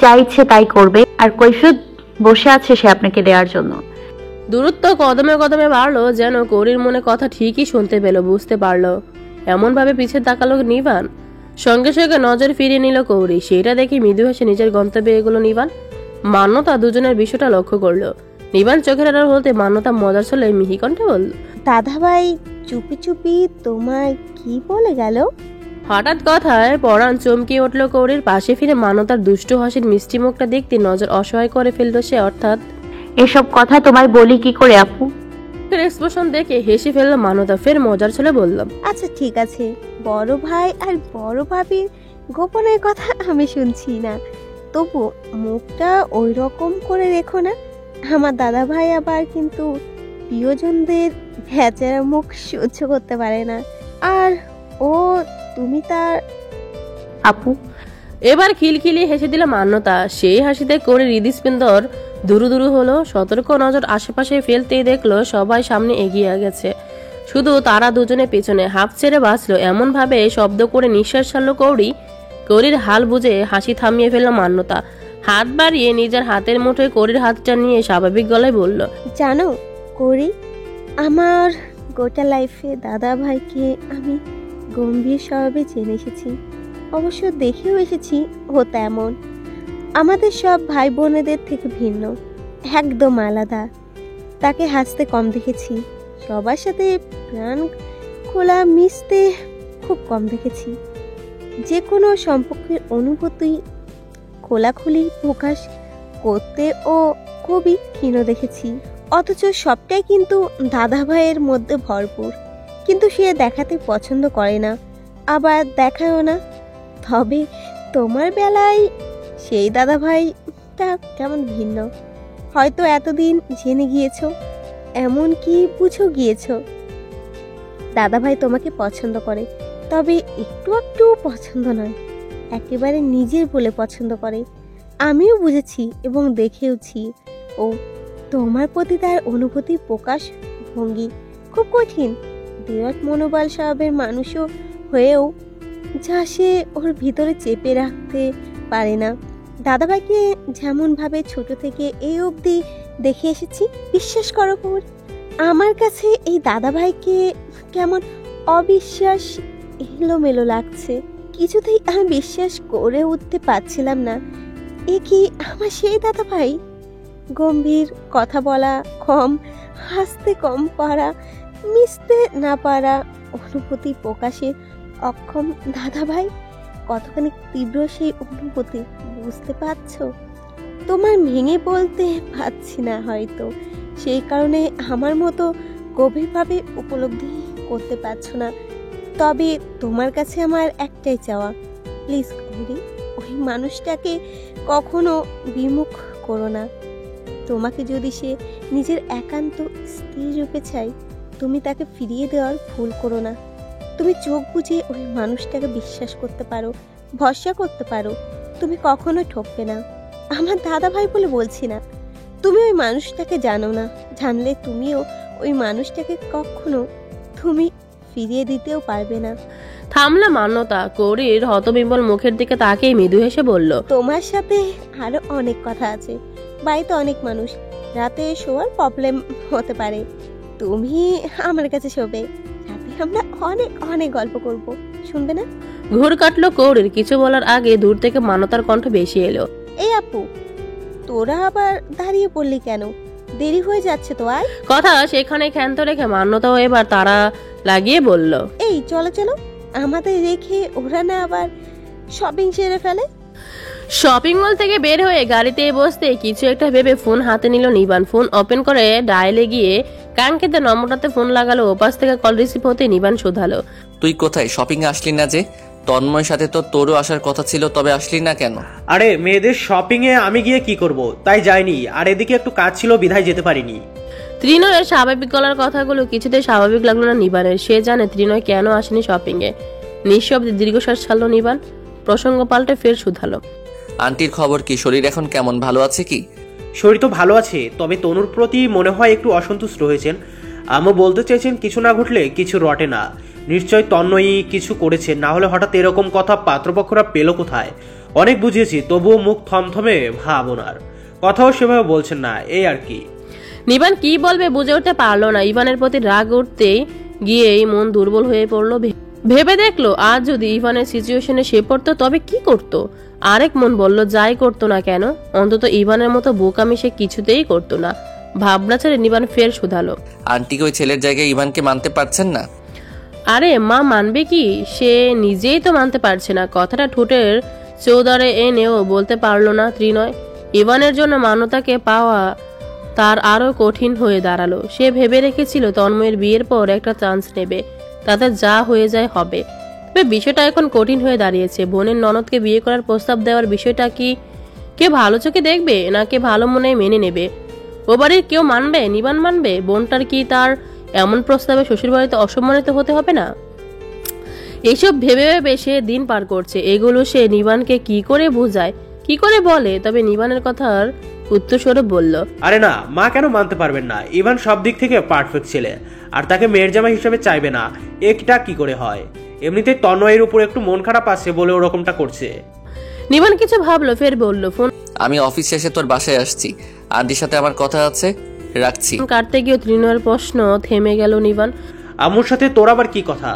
যা ইচ্ছে তাই করবে, আর কৈফিয়ত বসে আছে সে আপনাকে দেওয়ার জন্য। দূরত্ব কদমে কদমে বাড়লো, যেন কৌরির মনে কথা ঠিকই শুনতে পেল, বুঝতে পারলো। এমন ভাবে পিছে তাকালো নিবান। সঙ্গে সঙ্গে নজর ফিরিয়ে নিল কৌরি। সেটা দেখে মৃদু হেসে নিজের গন্তব্যে এগুলো নিবান। মান্যতা দুজনের বিষয়টা লক্ষ্য করলো। নিবান চোখের আড়াল বলতে মান্যতা মজার ছলে মিহি কণ্ঠে বলল, দাদাভাই চুপি চুপি তোমায় কি বলে গেল? হঠাৎ কথায় পরাণ চমকিয়ে উঠল কৌরির। পাশে ফিরে মান্যতার দুষ্টু হাসির মিষ্টি মুখটা দেখতে নজর অসহায় করে ফেললো সে। অর্থাৎ এসব কথা তোমায় বলি কি করে আপু? এক্সপ্রেশন দেখে হেসে ফেললো মান্যতা। ফের মজার ছলে বললাম, আচ্ছা ঠিক আছে, বড় ভাই আর বড় ভাবির গোপনের কথা আমি শুনছি না, তবু মুখটা ওই রকম করে রেখো না। আমার দাদা ভাই আবার কিন্তু প্রিয়জনদের ভেচারা মুখ সহ্য করতে পারে না। আর ও তুমি তার আপু এবার খিলখিলিয়ে হেসে দিল মান্যতা। সেই হাসিতে করে হৃদস্পন্দর দুরু দুরু হলো। সতর্ক নজর আশেপাশে ফেলতেই দেখলো সবাই সামনে এগিয়ে গেছে, শুধু তারা দুজনে পেছনে। হাফ ছেড়ে বাঁচলো এমন ভাবে শব্দ করে নিঃশ্বাস ছাড়লো কৌরি। কৌরির হাল বুঝে হাসি থামিয়ে ফেললো মান্যতা। হাত বাড়িয়ে নিজের হাতের মুঠোয় কৌরির হাতটা নিয়ে স্বাভাবিক গলায় বলল, জানো করি, আমার গোটা লাইফে দাদা ভাইকে আমি গম্ভীর স্বভাবে জেনে এসেছি, অবশ্য দেখেও এসেছি ও তেমন। আমাদের সব ভাই বোনেদের থেকে ভিন্ন, একদম আলাদা। তাকে হাসতে কম দেখেছি, সবার সাথে প্রাণ খোলা মিশতে খুব কম দেখেছি। যে কোনো সম্পর্কের অনুভূতি খোলাখুলি প্রকাশ করতে ও খুবই ক্ষীণ দেখেছি। অথচ সবটাই কিন্তু দাদা ভাইয়ের মধ্যে ভরপুর, কিন্তু সে দেখাতে পছন্দ করে না, আবার দেখায়ও না। তবে তোমার বেলায় সেই দাদা ভাইটা কেমন ভিন্ন, হয়তো এতদিন জেনে গিয়েছ, এমন কি বুঝো গিয়েছ দাদা ভাই তোমাকে পছন্দ করে, তবে একটু একটু পছন্দ নয়, একেবারে নিজের বলে পছন্দ করে। আমিও বুঝেছি এবং দেখেওছি। ও তোমার প্রতি তার অনুভূতি প্রকাশ ভঙ্গি খুব কঠিন। বিরাট মনোবল স্বভাবের মানুষও হয়েও যা সে ওর ভিতরে চেপে রাখতে পারে না। দাদাভাইকে যেমন ভাবে ছোট থেকে এই অবধি দেখে এসেছি, বিশ্বাস করো বোন, আমার কাছে এই দাদাভাইকে কেমন অবিশ্বাস এলোমেলো লাগছে। কিছুতেই আমি বিশ্বাস করে উঠতে পারছিলাম না এ কি আমার সেই দাদাভাই। গম্ভীর কথা বলা কম, হাসতে কম পারা, মিশতে না পারা, অনুভূতি প্রকাশে অক্ষম দাদাভাই। কতখানি তীব্র সেই অনুভূতি বুঝতে পারছো? তোমার ভেঙে বলতে পারছি না হয়তো, সেই কারণে আমার মতো গভীরভাবে উপলব্ধি করতে পারছো না। তবে তোমার কাছে আমার একটাই চাওয়া, প্লিজ গৌরী, ওই মানুষটাকে কখনো বিমুখ করো না। তোমাকে যদি সে নিজের একান্ত স্ত্রী রূপে চাই, তুমি তাকে ফিরিয়ে দেওয়ার ভুল করো না। তুমি চোখ বুজে ওই মানুষটাকে বিশ্বাস করতে পারো, ভরসা করতে পারো, তুমি কখনো ঠকবে না। আমার দাদা ভাই বলে বলছি না, তুমি ওই মানুষটাকে জানো না, জানলে তুমিও ওই মানুষটাকে কখনো তুমি ফিরিয়ে দিতেও পারবে না। থামলা মান্যতা। কৌরির হতবিম্বল মুখের দিকে তাকিয়ে মৃদু হেসে বলল, তোমার সাথে আরো অনেক কথা আছে, বাড়িতে অনেক মানুষ, রাতে শোয়ার প্রবলেম হতে পারে, তুমি আমার কাছে শোবে, রাতে আমরা অনেক অনেক গল্প করব, শুনবে না? ঘুর কাটলো কৌরির। কিছু বলার আগে দূর থেকে মান্যতার কণ্ঠ বেশি এলো, এই আপু, তোরা আবার দাঁড়িয়ে পড়লি কেন? দেরি হয়ে যাচ্ছে তো। আর কথা সেখানে ক্ষান্ত রেখে মান্যতাও এবার তারা লাগিয়ে বলল, এই চলো চলো, আমাদের রেখে ওরা না আবার শপিং সেরে ফেলে। শপিং মল থেকে বের হয়ে গাড়িতে বসতে কিছু একটা ভেবে ফোন হাতে নিল নিবান। ফোন ওপেন করে ডায়ালে গিয়ে কাঙ্ক্ষিত নম্বরটাতে ফোন লাগালো। ওপাশ থেকে কল রিসিভ হতে নিবান শোধালো, তুই কোথায়? শপিং এ আসলি না যে? তন্ময়ের সাথে তো তোরও আসার কথা ছিল, তবে আসলি না কেন? আরে মেয়েদের শপিং এ আমি গিয়ে কি করব, তাই যাইনি। আর এদিকে একটু কাজ ছিল, বিধায় যেতে পারিনি। ত্রিনয়ের স্বাভাবিক গলার কথাগুলো কিছুতেই স্বাভাবিক লাগলো না নিবানের। সে জানে ত্রিনয় কেন আসেনি শপিং এ। নিঃশব্দে দীর্ঘশ্বাস ছাড়লো নিবান। প্রসঙ্গ পাল্টে ফের শুধালো, আন্টির খবর কি? শরীর এখন কেমন? ভালো আছে কি? শরীর তো ভালো আছে, তবে তনুর প্রতি মনে হয় একটু অসন্তুষ্ট হয়েছেন। আমও বলতে চাইছেন কিছু না ঘটলে কিছু রটে না। নিশ্চয় তন্ময়ী কিছু করেছে, না হলে হঠাৎ এরকম কথা পাত্রপক্ষরা পেল কোথায়? অনেক বুঝিয়েছি, তবুও মুখ থমথমে ভাব ওনার। কথাও সেভাবে বলছেন না, এই আর কি। নিবান কি বলবে বুঝে উঠতে পারলো না। ইভানের প্রতি রাগ উঠতেই গিয়েই মন দুর্বল হয়ে পড়লো। ভেবে দেখলো আজ যদি ইভানের সিচুয়েশনে সে পড়তো তবে কি করতো। আরেক মন বলল যাই করতো না কেন, অন্তত ইভানের মতো বোকামি সে কিছুতেই করতো না। ভাবনা ছেড়ে নিবান ফের শুধালো, আন্টিকে ওই ছেলের জায়গায় ইভানকে মানতে পারছেন না? আরে মা মানবে কি, সে নিজেই তো মানতে পারছে না। কথাটা ঠোঁটের চৌদারে এনেও বলতে পারলো না ত্রিনয়। ইভানের জন্য মান্যতাকে পাওয়া তার আরো কঠিন হয়ে দাঁড়ালো। সে ভেবে রেখেছিল তন্ময়ের বিয়ের পর একটা চান্স নেবে, তাতে যা হয়ে যায় হবে। তবে বিষয়টা এখন কঠিন হয়ে দাঁড়িয়েছে। বোনের ননদকে বিয়ে করার প্রস্তাব দেওয়ার বিষয়টা কি কে ভালো চোখে দেখবে নাকি ভালো মনে মেনে নেবে? ও বাড়ির কেউ মানবে? নিবান মানবে? বোনটার কি তার এমন প্রস্তাবে শ্বশুরবাড়িতে অসম্মানিত হতে হবে না? এইসব ভেবে ভেবে সে দিন পার করছে। এগুলো সে নিবানকে কি করে বোঝায়, কি করে বলে? তবে নিবানের কথার উত্তরস্বরূপ বলল, আরে না মা, কেন মানতে পারবেন না? ইভান সব দিক থেকে পারফেক্ট ছেলে, আর তাকে মেয়ের জামাই হিসেবে চাইবে না, এটা কি করে হয়? এমনিতেই তন্ময়ের উপর একটু মন খারাপ আছে বলে ওরকমটা করছে। নিবান কিছু ভাবলো, ফের বলল, ফোন আমি অফিস শেষে তোর বাসায় আসছি, আন্টির সাথে আমার কথা আছে, রাখছি। কাটতে গিয়ে ত্রিনয়ের প্রশ্ন থেমে গেল। নিবান, আম্মুর সাথে তোর আবার কি কথা?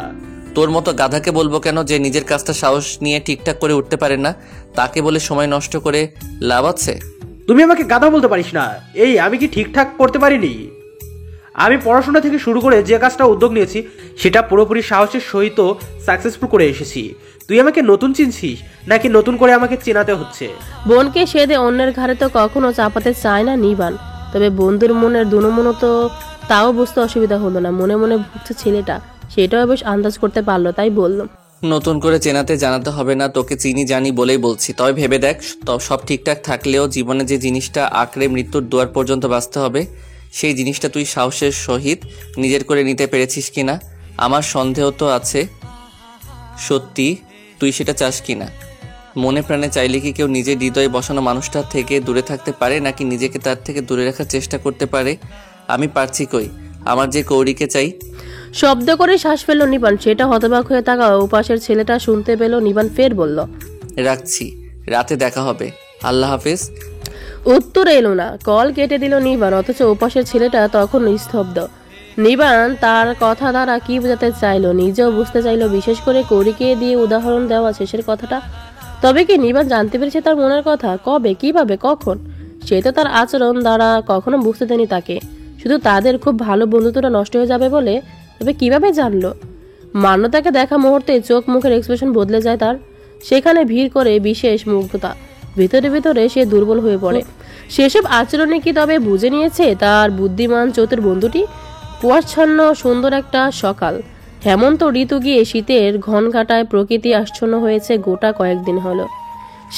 তোর মতো গাধাকে বলবো কেন যে নিজের কাজটা সাহস নিয়ে ঠিকঠাক করে উঠতে পারে না? তাকে বলে সময় নষ্ট করে লাভ আছে? তুমি আমাকে গাধা বলতে পারিস না। এই আমি কি ঠিকঠাক করতে পারিনি? আমি পড়াশোনা থেকে শুরু করে যে কাজটা উদ্যোগ নিয়েছি সেটা পুরোপুরি সাহসের সহিত সাকসেসফুল করে এসেছি। তুই আমাকে নতুন চিনছিস নাকি নতুন করে আমাকে চেনাতে হচ্ছে? বোনকে সেদে অন্যের ঘাড়ে তো কখনো চাপাতে চায় না নিবান। তবে বন্ধুর মনের দুনমনো তো তাও বুঝতে অসুবিধা হলো না। মনে মনে ভুগছে ছেলেটা, সেটাও বেশ আন্দাজ করতে পারলো। তাই বলল, নতুন করে চেনাতে জানাতে হবে না, তোকে চিনি জানি বলেই বলছি। তবে ভেবে দেখ, সব ঠিকঠাক থাকলেও জীবনে যে জিনিসটা আঁকড়ে মৃত্যুর দুয়ার পর্যন্ত বাঁচতে হবে, সেই জিনিসটা তুই সাহসের সহিত নিজের করে নিতে পেরেছিস কিনা আমার সন্দেহ তো আছে। সত্যি তুই সেটা চাস কিনা? মনে প্রাণে চাইলে কি কেউ নিজের হৃদয়ে বসানো মানুষটা থেকে দূরে থাকতে পারে, নাকি নিজেকে তার থেকে দূরে রাখার চেষ্টা করতে পারে? আমি পারছি কই, আমার যে কৌরিকে চাই। শব্দ করে শ্বাস ফেলল নিবান। সেটা হতবাক হয়ে থাকা উপাসের ছেলেটা শুনতে পেল। নিবান ফের বলল, রাখছি, রাতে দেখা হবে, আল্লাহ হাফেজ। উত্তর এলো না। কল কেটে দিল নিবান। অথচ উপাসের ছেলেটা তখন স্তব্ধ। নিবান তার কথা দ্বারা কি বোঝাতে চাইলো নিজেও বুঝতে চাইলো, বিশেষ করে কৌরিকে দিয়ে উদাহরণ দেওয়া শেষের কথাটা। তবে কি নিবান জানতে পেরেছে তার মনের কথা? কবে, কিভাবে, কখন? সে তো তার আচরণ দ্বারা কখনো বুঝতে দেয়নি তাকে। শুধু তাদের খুব ভালো বন্ধুত্বটা নষ্ট হয়ে যাবে বলে। তবে কিভাবে জানলো? মান্যতাকে দেখা মুহূর্তে চোখ মুখের এক্সপ্রেশন বদলে যায় তার। সেখানে ভিড় করে বিশেষ মুগ্ধতা। ভিতরে ভিতরে সে দুর্বল হয়ে পড়ে। সেসব আচরণে কি তবে বুঝে নিয়েছে তার বুদ্ধিমান চতুর বন্ধুটি? কুয়াশাচ্ছন্ন সুন্দর একটা সকাল, হেমন্ত ঋতু গিয়ে শীতের ঘন ঘাটায় প্রকৃতি আচ্ছন্ন হয়েছে গোটা কয়েকদিন হলো।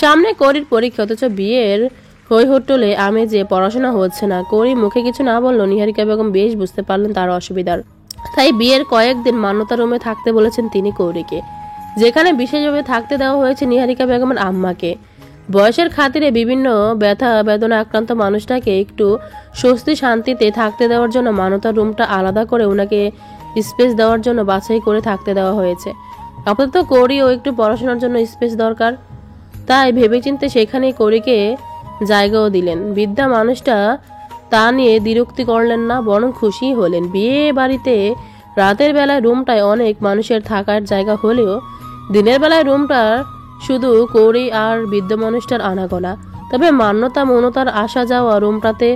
সামনে করির পরীক্ষা, অথচ বিয়ের হই হট্টলে আমেজে পড়াশোনা হচ্ছে না। করি মুখে কিছু না বললো। নিহারিকা বেগম বেশ বুঝতে পারলেন তার অসুবিধার। তাই বিয়ের কয়েকদিন মান্যতা রুমে থাকতে বলেছেন তিনি কৌরিকে, যেখানে বিশেষভাবে থাকতে দেওয়া হয়েছে নিহারিকা বেগমের আম্মাকে। বয়সের খাতিরে বিভিন্ন ব্যথা বেদনা আক্রান্ত মানুষটাকে একটু স্বস্তি শান্তিতে থাকতে দেওয়ার জন্য মান্যতার রুমটা আলাদা করে ওনাকে স্পেস দেওয়ার জন্য বাছাই করে থাকতে দেওয়া হয়েছে। আপাতত কৌরিও একটু পড়াশোনার জন্য স্পেস দরকার, তাই ভেবেচিন্তে সেখানেই কৌরিকে জায়গাও দিলেন। বৃদ্ধা মানুষটা তা নিয়ে দ্বিরুক্তি করলেন না, বরং খুশি হলেন। বিয়ে বাড়িতে রাতের বেলায় রুমটায় অনেক মানুষের থাকার জায়গা হলেও দিনের বেলায় রুমটা শুধু কৌরি আর বৃদ্ধ মানুষটার আনাগোনা। তবে মান্যতা মনতার আসা যাওয়া রুমটাতে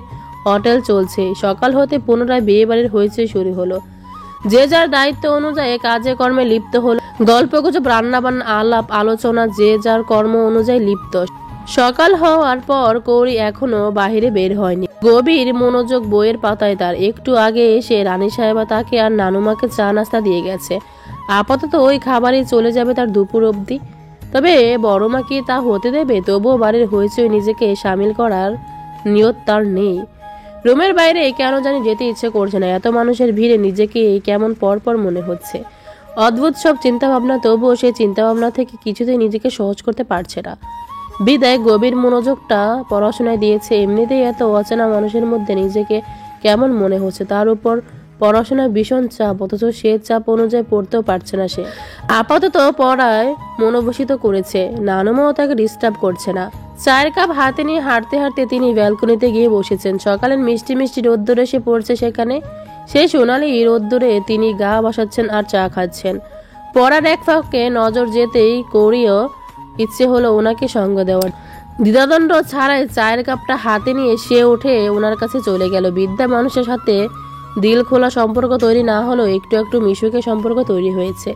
হোটেল চলছে। সকাল হতে পুনরায় বিয়ে বাড়ির হয়েছে শুরু হলো। যে যার দায়িত্ব অনুযায়ী কাজে কর্মে লিপ্ত হলো। গল্পগুজব, রান্নাবান্না, আলাপ আলোচনা, যে যার কর্ম অনুযায়ী লিপ্ত। সকাল হওয়ার পর কৌরি এখনো বাহিরে বের হয়নি। গভীর মনোযোগ বইয়ের পাতায় তার। একটু আগে এসে রানী সাহেবা তাকে আর নানুমাকে চা নাস্তা দিয়ে গেছে। আপাতত ওই খাবারই চলে যাবে তার দুপুর অবধি। তবে বড়মা কি তা হতে দেবে? তবুও বাড়ির হইচই নিজেকে সামিল করার নিয়ত তার নেই। রুমের বাইরে কেন জানি যেতে ইচ্ছে করছে না। এত মানুষের ভিড়ে নিজেকে কেমন পরপর মনে হচ্ছে। অদ্ভুত সব চিন্তাভাবনা। তবুও সেই চিন্তাভাবনা থেকে কিছুতেই নিজেকে সহজ করতে পারছে না। বিদায় গভীর মনোযোগটা পড়াশোনায় দিয়েছে। এমনিতেই এত অচেনা মানুষের মধ্যে নিজেকে কেমন মনে হচ্ছে, তার উপর পড়াশোনায় ভীষণ চাপ, অথচ সে চাপ অনুযায়ী পড়তেও পারছে না। সে আপাতত পড়ায় মনোবসিত করেছে, নানুমাও তাকে ডিস্টার্ব করছে না। চায়ের কাপ হাতে নিয়ে হাঁটতে হাঁটতে তিনি ব্যালকনিতে গিয়ে বসেছেন। সকালের মিষ্টি মিষ্টি রোদ্দুরে এসে পড়ছে সেখানে। সেই সোনালি রোদ্দুরে তিনি গা বসাচ্ছেন আর চা খাচ্ছেন। পড়ার এক ফাঁকে নজর যেতেই কৌরিও ইচ্ছে হলো ওনাকে সঙ্গ দেওয়ার। দ্বিধাদ্বন্দ্ব ছাড়াই চায়ের কাপটা হাতে নিয়ে সে উঠে ওনার কাছে চলে গেল। বৃদ্ধা মানুষের সাথে দিল খোলা সম্পর্ক তৈরি না হলেও একটু একটু মিশুকে সম্পর্ক তৈরি হয়েছে।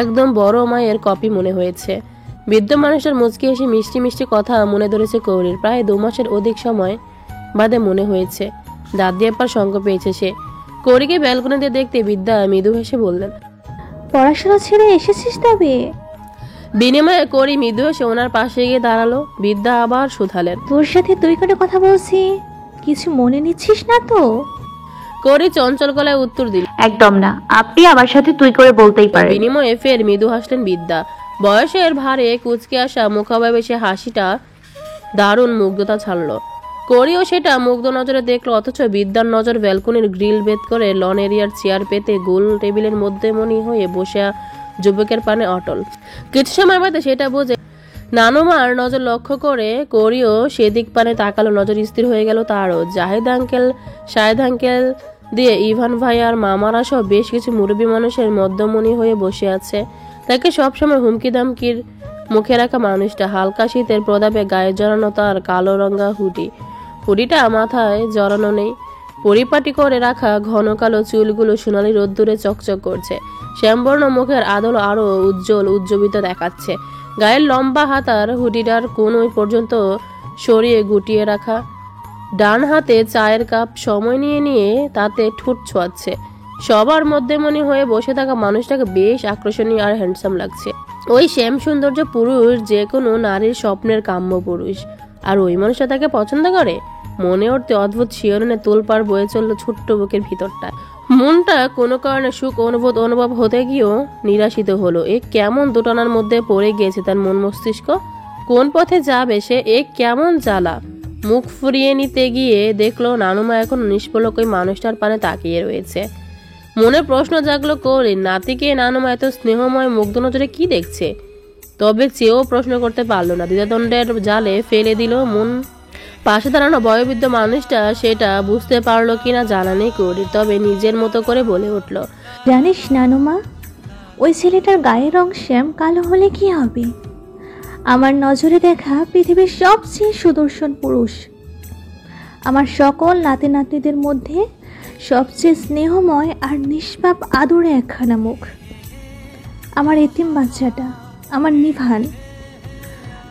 একদম বড় মায়ের কপি মনে হয়েছে। বৃদ্ধ মানুষটার মুচকি হেসে মিষ্টি মিষ্টি কথা মনে ধরেছে কৌরির। প্রায় 2 মাসের অধিক সময় বাদে মনে হয়েছে দাদি আপার সঙ্গ পেয়েছে সে। কৌরিকে ব্যালকনিতে দেখতে বৃদ্ধা মৃদু হেসে বললেন, পড়াশোনা ছেড়ে এসেছিস তবে? বিনিময়ে কৌরি মৃদু হেসে ওনার পাশে গিয়ে দাঁড়ালো। বৃদ্ধা আবার শুধালেন, তোর সাথে তুই করে কথা বলছি, কিছু মনে নিচ্ছিস না তো? কৌরি চঞ্চল গলায় উত্তর দিল, একদম না, আপনি আমার সাথে তুই করে বলতেই পারেন। বিনিময়ে ফের মৃদু হাসলেন বৃদ্ধা। বয়সের ভারে কুচকে আসা মুখাভাবে সে হাসিটা দারুণ মুগ্ধতা ছাড়লো। করিও সেটা মুগ্ধ নজরে দেখলো, অথচ বৃদ্ধার নজর ব্যালকনির গ্রিল ভেদ করে লন এরিয়ার চেয়ার পেতে গোল টেবিলের মধ্যে মনি হয়ে বসে যুবকের পানে অটল। কিছু সময় বাদে সেটা বুঝে নানুমার নজর লক্ষ্য করে করিও সেদিক পানে তাকালো। নজর স্থির হয়ে গেল তারও। শাহেদ আঙ্কেল দিয়ে ইভান ভাই আর মামারা সহ বেশ কিছু মুরব্বী মানুষের মধ্যমণি হয়ে বসে আছে। তাকে সবসময় হুমকি দামকির মুখে রাখা মানুষটা। হালকা শীতের প্রদাপে গায়ে জড়ানো তার কালো রঙা হুডিটা মাথায় জড়ানো নেই। পরিপাটি করে রাখা ঘন কালো চুলগুলো সোনালি রোদ্দুরে চকচক করছে। শ্যামবর্ণ মুখের আদল আরো উজ্জীবিত দেখাচ্ছে। গায়ের লম্বা হাতার হুডিটার কোনই পর্যন্ত সরিয়ে গুটিয়ে রাখা। ডান হাতে চায়ের কাপ সময় নিয়ে নিয়ে তাতে ঠোঁট ছোঁয়াচ্ছে। সবার মধ্যে মনে হয়ে বসে থাকা মানুষটাকে বেশ আকর্ষণীয় আর হ্যান্ডসাম লাগছে। ওই শ্যাম সৌন্দর্য পুরুষ যে কোনো নারীর স্বপ্নের কাম্য পুরুষ। আর ওই মানুষটা তাকে পছন্দ করে। মনে উঠতে অদ্ভুত শিহরণে তোলপাড় বয়ে চললো ছোট্ট বুকের ভিতরটা। মনটা কোনো কারণে সুখ অনুভব হতে গিয়েও নিরাশিত হলো। এ কেমন দোটানার মধ্যে পড়ে গিয়েছে তার মন মস্তিষ্ক। কোন পথে যাবে সে? এ কেমন জ্বালা। মুখ ফুরিয়ে নিতে গিয়ে দেখলো নানুমা এখন নিষ্পলক ওই মানুষটার পানে তাকিয়ে রয়েছে। মনে প্রশ্ন জাগলো কৌরির, নাতিকে নানুমা এত স্নেহময় মুগ্ধ নজরে কি দেখছে? তবে চেয়েও প্রশ্ন করতে পারলো না। দ্বিধাদ্বন্দ্বের জালে ফেলে দিল মন। পাশে দাঁড়ানো বয়োবৃদ্ধ মানুষটা সেটা বুঝতে পারলো কিনা জানা নেই কৌরির, তবে নিজের মতো করে বলে উঠল, জানিস নানুমা, ওই ছেলেটার গায়ের রং শ্যাম কালো হলে কি হবে? আমার নজরে দেখা পৃথিবীর সবচেয়ে সুদর্শন পুরুষ। আমার সকল নাতি নাতনিদের মধ্যে সবচেয়ে স্নেহময় আর নিষ্পাপ আদরে একখানা মুখ। আমার এতিম বাচ্চাটা, আমার নিভান।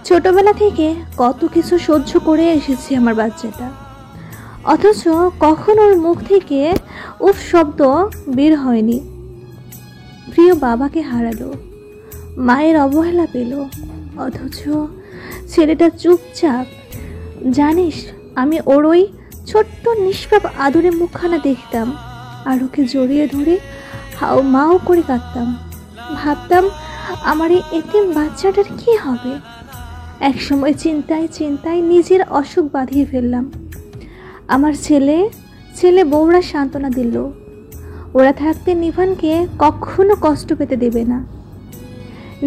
ছোটবেলা থেকে কত কিছু সহ্য করে এসেছে আমার বাচ্চাটা, অথচ কখন ওর মুখ থেকে উফ শব্দ বের হয়নি। প্রিয় বাবাকে হারালো, মায়ের অবহেলা পেল, অথচ ছেলেটা চুপচাপ। জানিস, আমি ওর ওই ছোট্ট নিষ্পাপ আদরে মুখখানা দেখতাম আর ওকে জড়িয়ে ধরে হাও মাও করে কাঁদতাম। ভাবতাম আমার এই এতিম বাচ্চাটার কি হবে। একসময় চিন্তায় নিজের অসুখ বাঁধিয়ে ফেললাম। আমার ছেলে বউরা সান্ত্বনা দিল, ওরা থাকতে নিভানকে কখনো কষ্ট পেতে দেবে না,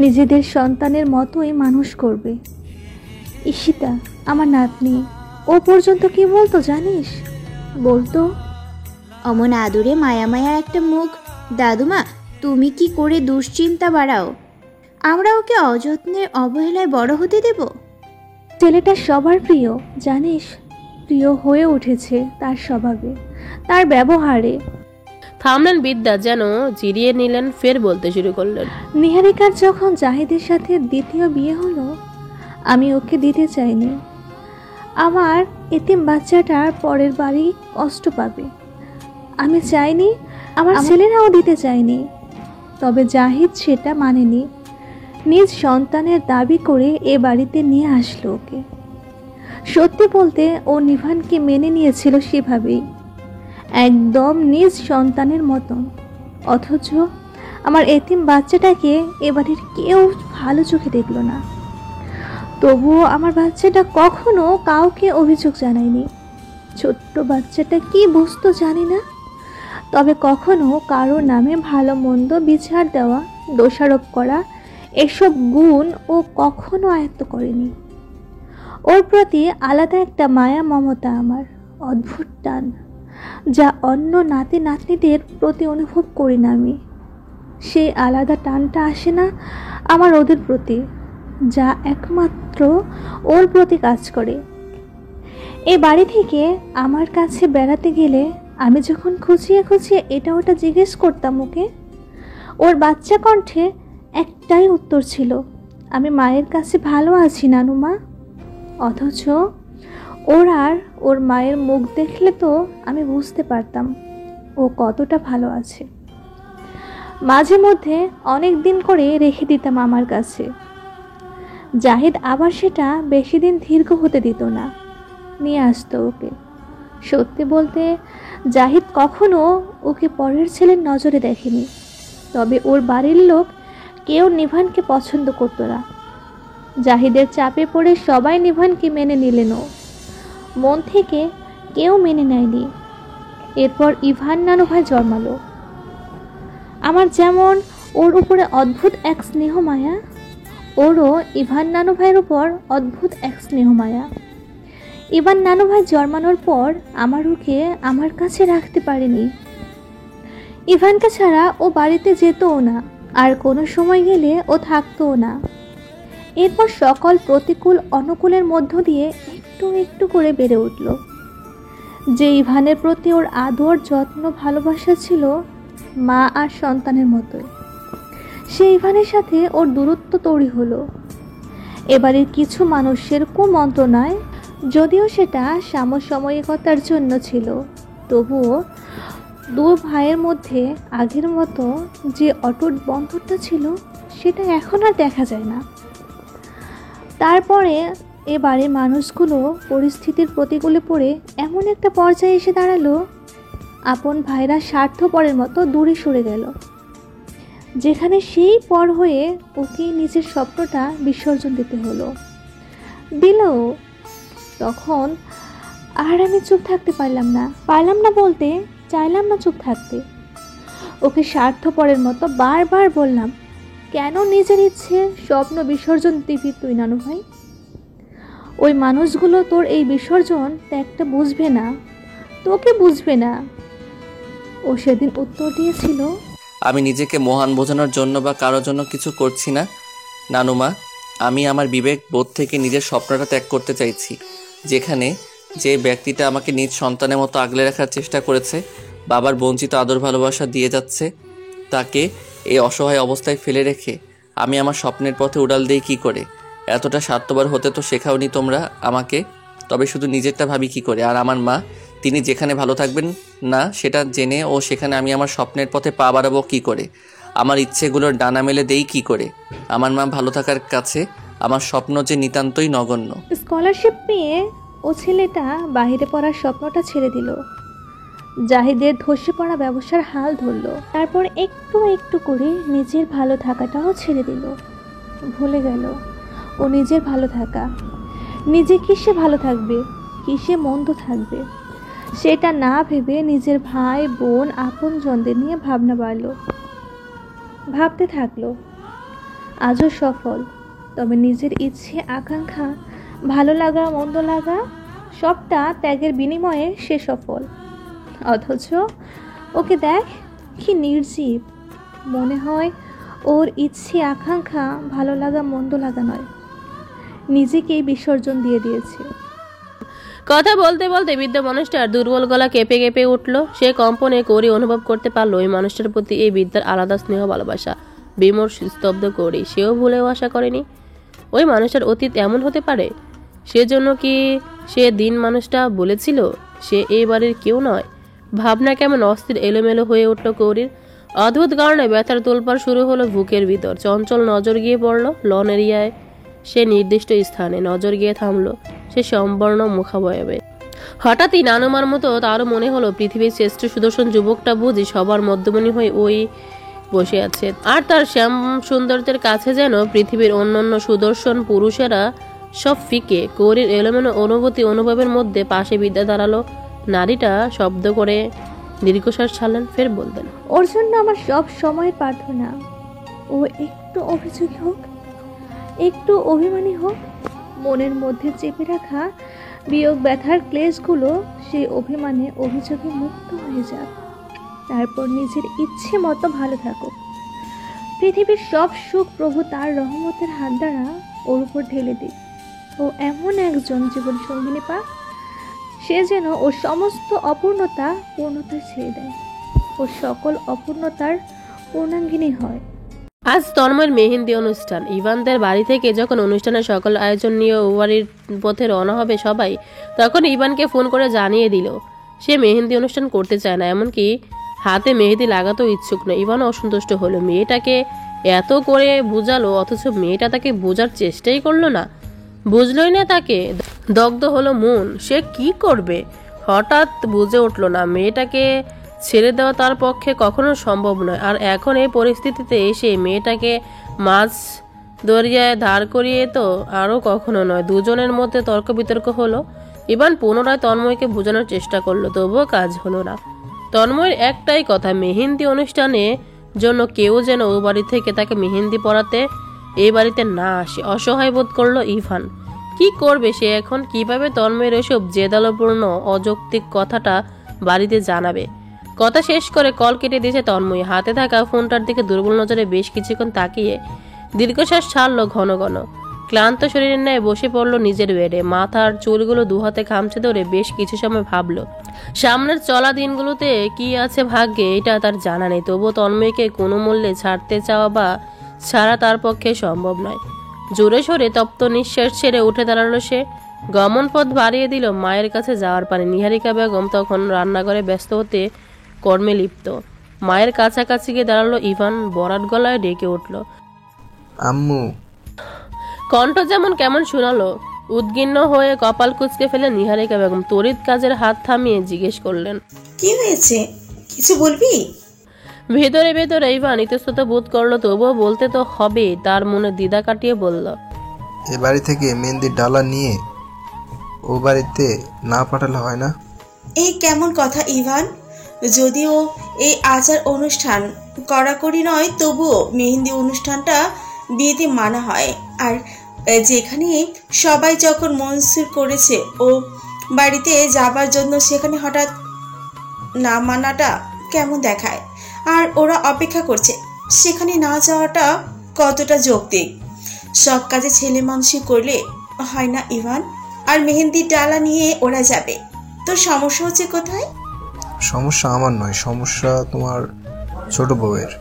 নিজেদের সন্তানের মতোই মানুষ করবে। ঈশিতা আমার নাতনি, ও পর্যন্ত কি বলতো জানিস? বলতো, অমন আদরে মায়া একটা মুখ। দাদুমা, তুমি কি করে দুশ্চিন্তা বাড়াও? আমরা ওকে অযত্নের অবহেলায় বড় হতে দেব? ছেলেটা সবার প্রিয় জানিস, প্রিয় হয়ে উঠেছে তার স্বভাবে, তার ব্যবহারে। থামলেন বিদ্যা, যেন জিরিয়ে নিলেন, ফের বলতে শুরু করলেন, নিহারিকার যখন জাহিদের সাথে দ্বিতীয় বিয়ে হলো, আমি ওকে দিতে চাইনি। আমার এতিম বাচ্চাটার পরের বাড়ি কষ্ট পাবে, আমি চাইনি। আমার ছেলেরাও দিতে চাইনি। তবে জাহিদ সেটা মানেনি, নিজ সন্তানের দাবি করে এ বাড়িতে নিয়ে আসলো ওকে। সত্যি বলতে ও নিভানকে মেনে নিয়েছিল সেভাবেই, একদম নিজ সন্তানের মতন। অথচ আমার এতিম বাচ্চাটাকে এ বাড়ির কেউ ভালো চোখে দেখলো না। তবুও আমার বাচ্চাটা কখনো কাউকে অভিযোগ জানায়নি। ছোট্ট বাচ্চাটা কি বুঝতো জানি না, তবে কখনো কারো নামে ভালো মন্দ বিচার দেওয়া, দোষারোপ করা এসব গুণ ও কখনো আয়ত্ত করেনি। ওর প্রতি আলাদা একটা মায়া মমতা আমার, অদ্ভুত টান, যা অন্য নাতি নাতনিদের প্রতি অনুভব করি না আমি। সেই আলাদা টানটা আসে না আমার ওদের প্রতি, যা একমাত্র ওর প্রতি কাজ করে। এই বাড়ি থেকে আমার কাছে বেড়াতে গেলে আমি যখন খুঁচিয়ে খুঁচিয়ে এটা ওটা জিজ্ঞেস করতাম ওকে, ওর বাচ্চা কণ্ঠে একটাই উত্তর ছিল, আমি মায়ের কাছে ভালো আছি নানুমা। অথচ ওর আর ওর মায়ের মুখ দেখলে তো আমি বুঝতে পারতাম ও কতটা ভালো আছে। মাঝে মধ্যে অনেক দিন করে রেখে দিতাম আমার কাছে। জাহিদ আবার সেটা বেশি দিন দীর্ঘ হতে দিত না, নিয়ে আসতো ওকে। সত্যি বলতে জাহিদ কখনো ওকে পরের ছেলের নজরে দেখেনি, তবে ওর বাড়ির লোক কেউ নিভানকে পছন্দ করতো না। জাহিদের চাপে পড়ে সবাই নিভানকে মেনে নিলেনও, মন থেকে কেউ মেনে নেয়নি। এরপর ইভান নানু ভাই জন্মালো। আমার যেমন ওর উপরে অদ্ভুত এক স্নেহ মায়া, ওরও ইভান নানু ভাইয়ের উপর অদ্ভুত এক স্নেহ মায়া। ইভান নানু ভাই জন্মানোর পর আমার ওকে আমার কাছে রাখতে পারেনি। ইভানকে ছাড়া ও বাড়িতে যেতও না, আর কোনো সময় গেলে ও থাকতোও না। এরপর সকল প্রতিকূল অনুকূলের মধ্য দিয়ে একটু একটু করে বেড়ে উঠল। যে ইভানের প্রতি ওর আদর, যত্ন, ভালোবাসা ছিল মা আর সন্তানের মতোই, সেই ইভানের সাথে ওর দূরত্ব তৈরি হলো। এবারের কিছু মানুষের কুমন্ত্রণায়, যদিও সেটা সমসাময়িকতার জন্য ছিল, তবুও দু ভাইয়ের মধ্যে আগের মতো যে অটুট বন্ধনটা ছিল সেটা এখন আর দেখা যায় না। তারপরে এবারে মানুষগুলো পরিস্থিতির প্রতিকূলে পড়ে এমন একটা পর্যায়ে এসে দাঁড়ালো, আপন ভাইরা স্বার্থপরের মতো দূরে সরে গেল, যেখানে সেই পর হয়ে ওকে নিজের স্বপ্নটা বিসর্জন দিতে হলো। দিল। তখন আর আমি চুপ থাকতে পারলাম না বলতে চাইলাম না চুপ থাকতে। ওকে স্বার্থপরের মতো বারবার বললাম, কেন নিজের ইচ্ছে স্বপ্ন বিসর্জন দিবি তুই নানু ভাই? ওই মানুষগুলো তোর এই বিসর্জন ত্যাগটা বুঝবে না, তোকে বুঝবে না। ও সেদিন উত্তর দিয়েছিল, আমি নিজেকে মহান বোঝানোর জন্য বা কারোর জন্য কিছু করছি না নানুমা, আমি আমার বিবেক বোধ থেকে নিজের স্বপ্নটা ত্যাগ করতে চাইছি। যেখানে যে ব্যক্তিটা আমাকে নিজ সন্তানের মতো আগলে রাখার চেষ্টা করেছে, বাবার বঞ্চিত আদর ভালোবাসা দিয়ে যাচ্ছে, তাকে এই অসহায় অবস্থায় ফেলে রেখে আমি আমার স্বপ্নের পথে উড়াল দিই কী করে? এতটা স্বার্থপর হতে তো শেখাওনি তোমরা আমাকে। তবে শুধু নিজেরটা ভাবি কী করে? আর আমার মা, তিনি যেখানে ভালো থাকবেন না সেটা জেনে ও সেখানে আমি আমার স্বপ্নের পথে পা বাড়াবো কী করে? আমার ইচ্ছেগুলোর ডানা মেলে দেই কী করে? আমার মা ভালো থাকার কাছে আমার স্বপ্ন যে নিতান্তই নগণ্য। স্কলারশিপ পেয়ে ও ছেলেটা বাইরে পড়ার স্বপ্নটা ছেড়ে দিল। জাহিদের ধসে পড়া ব্যবসার হাল ধরল। তারপর একটু একটু করে নিজের ভালো থাকাটাও ছেড়ে দিল। ভুলে গেল ও নিজের ভালো থাকা, নিজে কিসে ভালো থাকবে, কিসে মন্দ থাকবে, সেটা না ভেবে নিজের ভাই বোন আপনজনদের নিয়ে ভাবনা বাড়ল। ভাবতে থাকলো। আজও সফল। তবে নিজের ইচ্ছে, আকাঙ্ক্ষা, ভালো লাগা, মন্দ লাগা সবটা ত্যাগের বিনিময়ে সে সফল। অথচ ওকে দেখ কি নির্জীব। মনে হয় ওর ইচ্ছে, আকাঙ্ক্ষা, ভালো লাগা, মন্দ লাগা নয়, নিজেকেই বিসর্জন দিয়ে দিয়েছে। কথা বলতে বলতে বৃদ্ধ মানুষটার দুর্বল গলা কেঁপে কেঁপে উঠল। সে কম্পনে করি অনুভব করতে পারলো ওই মানুষটার প্রতি এই বৃদ্ধার আলাদা স্নেহ ভালোবাসা। বিমর্ষ স্তব্ধ করি সেও ভুলেও আশা করেনি ওই মানুষটার অতীত এমন হতে পারে। সেজন্য কি সে দিন মানুষটা বলেছিল সে এই বাড়ির কেউ নয়? ভাবনা কেমন অস্থির এলোমেলো হয়ে উঠল কৌরির। অদ্ভুত কারণে ব্যথার তোলপাড় শুরু হলো বুকের ভিতর। চঞ্চল নজর গিয়ে পড়ল লন এরিয়ায়। সে নির্দিষ্ট স্থানে নজর গিয়ে থামল সে সম্বর্ণ মুখাবয়বে। হঠাৎই নানুমার মতো তারও মনে হলো পৃথিবীর শ্রেষ্ঠ সুদর্শন যুবকটা বুঝি সবার মধ্যমণি হয়ে ওই বসে আছে, আর তার শ্যাম সৌন্দর্যের কাছে যেন পৃথিবীর অন্যান্য সুদর্শন পুরুষেরা সব ফিকে। কৌরির এলোমেলো অনুভূতি অনুভবের মধ্যে পাশে বিদ্যা দাঁড়ালো। নারীটা শব্দ করে দীর্ঘশ্বাস ছাড়লেন, ফের বললেন, ওর জন্য আমার সব সময়ের প্রার্থনা ও একটু অভিযোগী হোক, একটু অভিমানী হোক, মনের মধ্যে চেপে রাখা বিয়োগ ব্যথার ক্লেশগুলো সেই অভিমানে অভিযোগে মুক্ত হয়ে যাক, তারপর নিজের ইচ্ছে মতো ভালো থাকুক। পৃথিবীর সব সুখ প্রভু তার রহমতের হাত দ্বারা ওর উপর ঢেলে দিক। ও এমন একজন জীবন সঙ্গিনী পাক, সে যেন ওর সমস্ত অপূর্ণতা পূর্ণতা ছেড়ে দেয়, ও সকল অপূর্ণতার পূর্ণাঙ্গিনী হয়। আজ তন্ময়ের মেহেন্দি অনুষ্ঠান। ইভানদের বাড়ি থেকে যখন অনুষ্ঠানের সকল আয়োজন নিয়ে ও বাড়ির পথে রওনা হবে সবাই, তখন ইভানকে ফোন করে জানিয়ে দিল সে মেহেন্দি অনুষ্ঠান করতে চায় না, এমনকি হাতে মেহেদি লাগাতেও ইচ্ছুক নয়। ইভানও অসন্তুষ্ট হলো, মেয়েটাকে এত করে বুঝালো অথচ মেয়েটা তাকে বোঝার চেষ্টাই করলো না, বুঝলই না তাকে। দগ্ধ হলো মন, সে কি করবে হঠাৎ বুঝে উঠল না। মেয়েটাকে ছেড়ে দেওয়া তার পক্ষে কখনো সম্ভব নয়, আর এখন এই পরিস্থিতিতে এসে মেয়েটাকে মাছ দরিয়ায় ধার করিয়ে তো আরও কখনো নয়। দুজনের মধ্যে তর্ক বিতর্ক হলো। ইভান পুনরায় তন্ময়কে বোঝানোর চেষ্টা করলো, তবুও কাজ হলো না। তন্ময়ের একটাই কথা, মেহেন্দি অনুষ্ঠানে জন্য কেউ যেন ও বাড়ি থেকে তাকে মেহেন্দি পরাতে এই বাড়িতে না আসে। অসহায় বোধ করলো ইভান। কি করবে সে এখন? কিভাবে তন্ময়ের ওইসব জেদালোপূর্ণ অযৌক্তিক কথাটা বাড়িতে জানাবে? কথা শেষ করে কল কেটে দিয়েছে তন্ময়। হাতে থাকা ফোনটার দিকে দুর্বল নজরে বেশ কিছুক্ষণ তাকিয়ে দীর্ঘশ্বাস ছাড়লো ঘন ঘন। ক্লান্ত শরীরের ন্যায় বসে পড়লো নিজের বেডে। মাথার চুলগুলো দুহাতে খামচে ধরে বেশ কিছু সময় ভাবলো সামনের চলা দিনগুলোতে কি আছে ভাগ্যে, এটা তার জানা নেই। তবুও তন্ময়কে কোনো মূল্যে ছাড়তে চাওয়া বা ছাড়া তার পক্ষে সম্ভব নয়। জোরে সোরে তপ্ত নিঃশ্বাস ছেড়ে উঠে দাঁড়ালো সে। গমন পথ বাড়িয়ে দিল মায়ের কাছে যাওয়ার পানে। নিহারিকা বেগম তখন রান্নাঘরে ব্যস্ত হতে কর্মে লিপ্ত। মায়ের কাছাকাছি গিয়ে দাঁড়ালো ইভান, বরাট গলায় ডেকে উঠল, আম্মু। কণ্ঠ যেমন কেমন শোনালো। উদ্গিন্ন হয়ে কপাল কুঁচকে ফেলে নিহারিকা বেগম তড়িৎ কাজের হাত থামিয়ে জিজ্ঞেস করলেন, কি হয়েছে, কিছু বলবি? ভেতরে ভেতরে ইভান ইতস্তত বোধ করলো, তবুও বলতে তো হবে। তার মনে দ্বিধা কাটিয়ে বলল, এ বাড়ি থেকে মেহেন্দির ডালা নিয়ে ও বাড়িতে না পাঠালে হয় না? এই কেমন কথা ইভান? যদিও এই আচার অনুষ্ঠান কড়াকড়ি নয়, তবুও মেহেন্দি অনুষ্ঠানটা বিয়েতে মানা হয়। আর যেখানে সবাই যখন মনসুর করেছে ও বাড়িতে যাবার জন্য, সেখানে হঠাৎ না মানাটা কেমন দেখায়। আর ওরা অপেক্ষা করছে, সেখানে না যাওয়াটা কতটা যৌক্তিক? সব কাজে ছেলে মানুষই করলে হয় না ইভান? আর মেহেন্দির ডালা নিয়ে ওরা যাবে, তোর সমস্যা হচ্ছে কোথায়? সমস্যা আমার নয়, সমস্যা তোমার ছোট বউয়ের।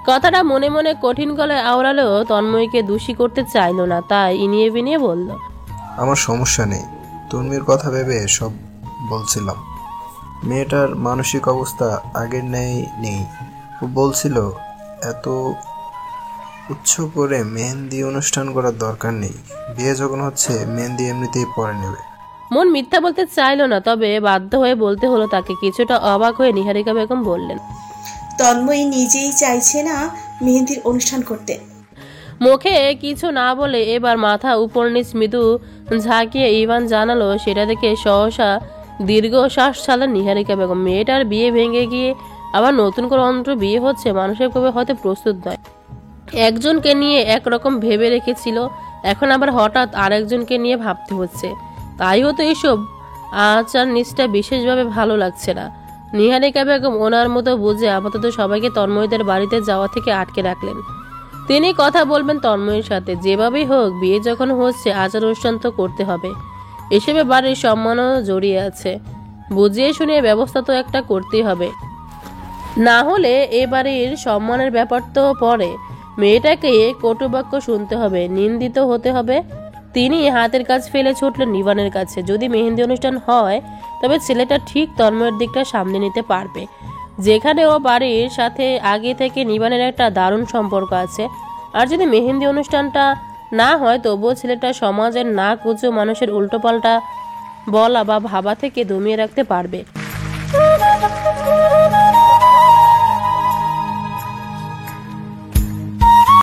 কথাটা মনে মনে কঠিন গলায় আওড়ালেও তন্ময়কে দোষী করতে চাইলো না, তাই ইনিয়ে বিনিয়ে বলল, আমার সমস্যা নেই, তন্মীর কথা ভেবে সব বলছিলাম। মেয়েটার মানসিক অবস্থা আগের ন্যায় নেই। ও বলছিল এত উচ্চ করে মেহেন্দি অনুষ্ঠান করার দরকার নেই, বিয়ে যখন হচ্ছে মেহেন্দি এমনিতেই পরে নেবে। মন মিথ্যা বলতে চাইলো না, তবে বাধ্য হয়ে বলতে হলো তাকে। কিছুটা অবাক হয়ে নিহারিকা বেগম বললেন, তন্ময়ী নিজেই চাইছে না মেহেন্দির অনুষ্ঠান করতে। মুখে কিছু না বলে এবার মাথা উপর নিচ মৃদু ঝাঁকিয়ে ইভান জানালো সেটা দেখে সহসা দীর্ঘ শ্বাস ছাড়লেন নিহারিকা বেগম। মেয়েটার বিয়ে ভেঙে গিয়ে আবার নতুন করে অন্তর বিয়ে হচ্ছে, মানসিকভাবে হয়তো প্রস্তুত নয়। একজনকে নিয়ে একরকম ভেবে রেখেছিল, এখন আবার হঠাৎ আরেকজনকে নিয়ে ভাবতে হচ্ছে। তাই হয়তো এইসব আচার নিষ্ঠা বিশেষভাবে ভালো লাগছে না। নিহারিকা বেগম ওনার মতো বুঝে আপাতত সবাইকে তন্ময়দের বাড়িতে যাওয়া থেকে আটকে রাখলেন। তিনি কথা বলবেন তন্ময়ের সাথে, যেভাবেই হোক বিয়ে যখন হচ্ছে আচার অনুষ্ঠান তো করতে হবে। এসবে বাড়ির সম্মানও জড়িয়ে আছে, বুঝিয়ে শুনিয়ে ব্যবস্থা তো একটা করতেই হবে, না হলে এ বাড়ির সম্মানের ব্যাপার তো পরে। মেয়েটাকে কটুবাক্য শুনতে হবে, নিন্দিত হতে হবে। তিনি হাতের কাজ ফেলে ছুটলেন ইভানের কাছে। যদি মেহেন্দি অনুষ্ঠান হয় তবে ছেলেটা ঠিক তন্ময়ের দিকটা সামনে নিতে পারবে, যেখানে ও বাড়ির সাথে আগে থেকে নিবানের একটা দারুণ সম্পর্ক আছে। আর যদি মেহেন্দি অনুষ্ঠানটা না হয় তবুও ছেলেটা সমাজের নাক উঁচু মানুষের উল্টোপাল্টা বলা বা ভাবা থেকে দমিয়ে রাখতে পারবে।